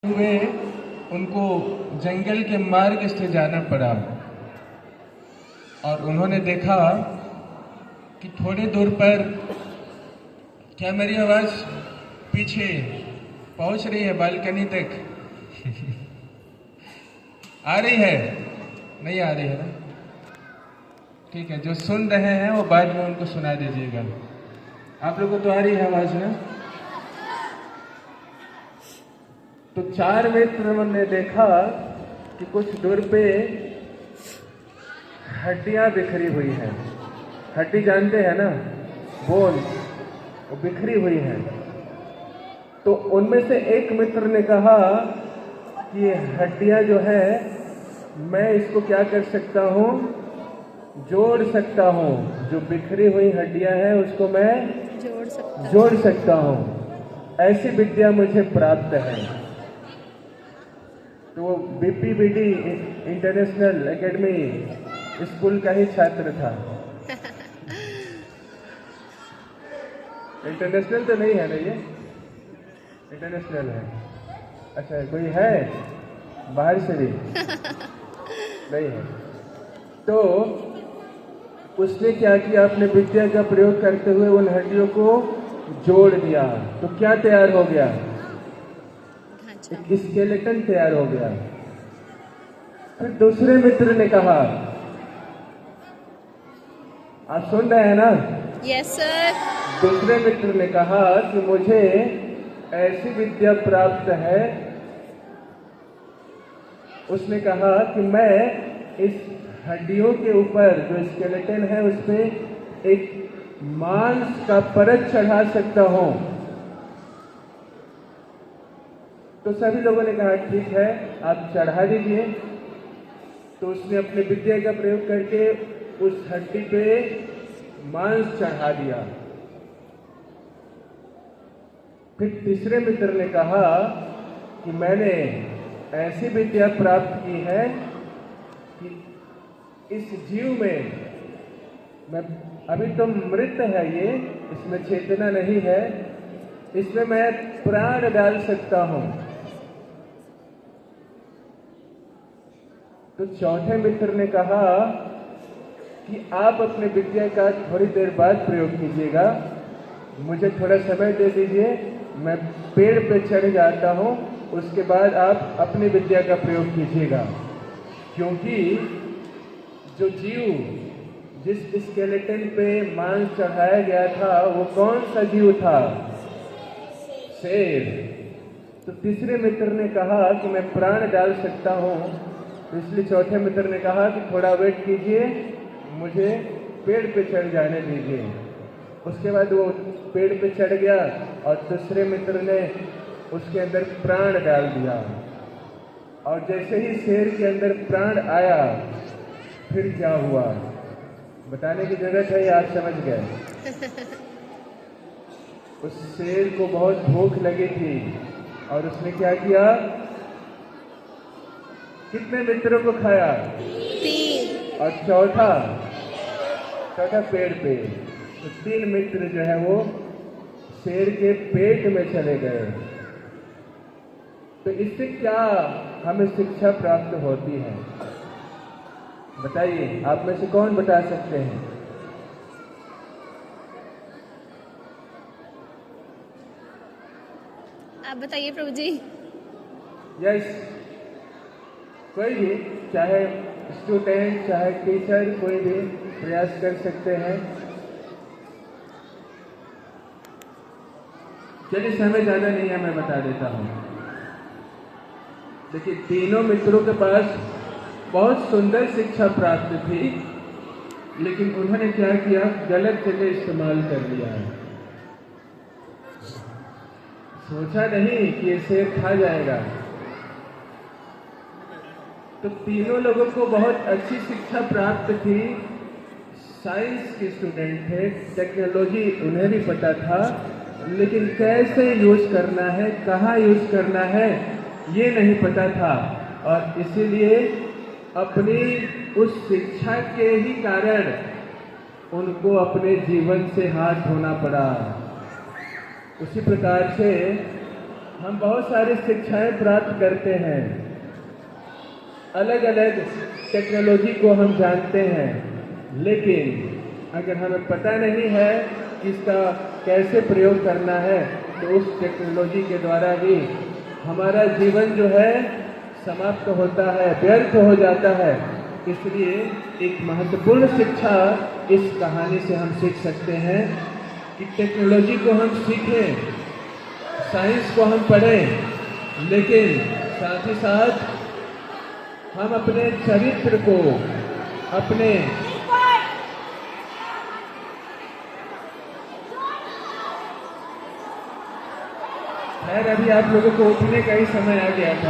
हुए उनको जंगल के मार्ग से जाना पड़ा और उन्होंने देखा कि थोड़ी दूर पर, क्या मेरी आवाज पीछे पहुंच रही है बालकनी तक? आ रही है? नहीं आ रही है ना? ठीक है, जो सुन रहे हैं वो बाद में उनको सुना दीजिएगा। आप लोगों को तो आ रही है आवाज ना? तो चार मित्र ने देखा कि कुछ दूर पे हड्डियां बिखरी हुई हैं। हड्डी जानते हैं ना, बोन, वो बिखरी हुई है। तो उनमें से एक मित्र ने कहा कि ये हड्डियां जो है, मैं इसको क्या कर सकता हूँ, जोड़ सकता हूँ। जो बिखरी हुई हड्डियां हैं उसको मैं जोड़ सकता हूँ। ऐसी विद्या मुझे प्राप्त है। तो वो बीपीबीडी इंटरनेशनल एकेडमी स्कूल का ही छात्र था। इंटरनेशनल तो नहीं है ना ये? इंटरनेशनल है। अच्छा, कोई है बाहर से भी? नहीं है। तो उसने क्या किया, अपने विद्या का प्रयोग करते हुए उन हड्डियों को जोड़ दिया। तो क्या तैयार हो गया? एक स्केलेटन तैयार हो गया। फिर दूसरे मित्र ने कहा, आप सुन रहे हैं ना? Yes sir. दूसरे मित्र ने कहा कि मुझे ऐसी विद्या प्राप्त है। उसने कहा कि मैं इस हड्डियों के ऊपर जो स्केलेटन है उस पे एक मांस का परत चढ़ा सकता हूं। तो सभी लोगों ने कहा ठीक है, आप चढ़ा दीजिए। तो उसने अपने विद्या का प्रयोग करके उस हड्डी पे मांस चढ़ा दिया। फिर तीसरे मित्र ने कहा कि मैंने ऐसी विद्या प्राप्त की है कि इस जीव में, मैं अभी तो मृत है ये, इसमें चेतना नहीं है, इसमें मैं प्राण डाल सकता हूं। तो चौथे मित्र ने कहा कि आप अपने विद्या का थोड़ी देर बाद प्रयोग कीजिएगा, मुझे थोड़ा समय दे दीजिए, मैं पेड़ पे चढ़ जाता हूं, उसके बाद आप अपनी विद्या का प्रयोग कीजिएगा। क्योंकि जो जीव जिस स्केलेटन पे मांस चढ़ाया गया था वो कौन सा जीव था? शेर। तो तीसरे मित्र ने कहा कि मैं प्राण डाल सकता हूं। तो इसलिए चौथे मित्र ने कहा कि थोड़ा वेट कीजिए, मुझे पेड़ पे चढ़ जाने दीजिए। उसके बाद वो पेड़ पे चढ़ गया और दूसरे मित्र ने उसके अंदर प्राण डाल दिया। और जैसे ही शेर के अंदर प्राण आया, फिर क्या हुआ बताने की जरूरत है या आप समझ गए? उस शेर को बहुत भूख लगी थी और उसने क्या किया? कितने मित्रों को खाया? 3। और चौथा पेड़ पे। तो 3 मित्र जो है वो शेर के पेट में चले गए। तो इससे क्या हमें शिक्षा प्राप्त होती है बताइए? आप में से कौन बता सकते हैं? आप बताइए प्रभु जी। यस, कोई भी, चाहे स्टूडेंट चाहे टीचर, कोई भी प्रयास कर सकते हैं। चलिए, समय ज्यादा नहीं है, मैं बता देता हूं। देखिए, तीनों मित्रों के पास बहुत सुंदर शिक्षा प्राप्त थी, लेकिन उन्होंने क्या किया? गलत जगह इस्तेमाल कर लिया है। सोचा नहीं कि ये शेर खा जाएगा। तो तीनों लोगों को बहुत अच्छी शिक्षा प्राप्त थी, साइंस के स्टूडेंट थे, टेक्नोलॉजी उन्हें भी पता था, लेकिन कैसे यूज करना है, कहाँ यूज करना है, ये नहीं पता था। और इसीलिए अपनी उस शिक्षा के ही कारण उनको अपने जीवन से हाथ धोना पड़ा। उसी प्रकार से हम बहुत सारी शिक्षाएं प्राप्त करते हैं, अलग अलग टेक्नोलॉजी को हम जानते हैं, लेकिन अगर हमें पता नहीं है कि इसका कैसे प्रयोग करना है तो उस टेक्नोलॉजी के द्वारा ही हमारा जीवन जो है समाप्त होता है, व्यर्थ हो जाता है। इसलिए एक महत्वपूर्ण शिक्षा इस कहानी से हम सीख सकते हैं कि टेक्नोलॉजी को हम सीखें, साइंस को हम पढ़ें, लेकिन साथ ही साथ हम अपने चरित्र को, अपने खैर अभी आप लोगों को उठने का ही समय आ गया था।